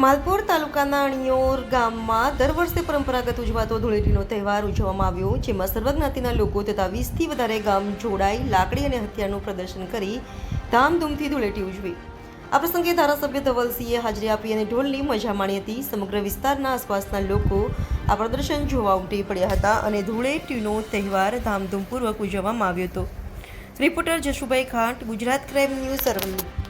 માલપુર તાલુકાના અણિયોર ગામમાં દર વર્ષે પરંપરાગત ઉજવાતો ધૂળેટીનો તહેવાર ઉજવવામાં આવ્યો, જેમાં સર્વજ્ઞાતિના લોકો તથા 20થી વધારે ગામ જોડાઈ લાકડી અને હથિયારનું પ્રદર્શન કરી ધામધૂમથી ધૂળેટી ઉજવી. આ પ્રસંગે ધારાસભ્ય ધવલસિંહે હાજરી આપી અને ઢોલની મજા માણી હતી. સમગ્ર વિસ્તારના આસપાસના લોકો આ પ્રદર્શન જોવા ઉમટી પડ્યા હતા અને ધૂળેટીનો તહેવાર ધામધૂમપૂર્વક ઉજવવામાં આવ્યો હતો. Reporter Jashubhai Khant, Gujarat crime news, Aravalli.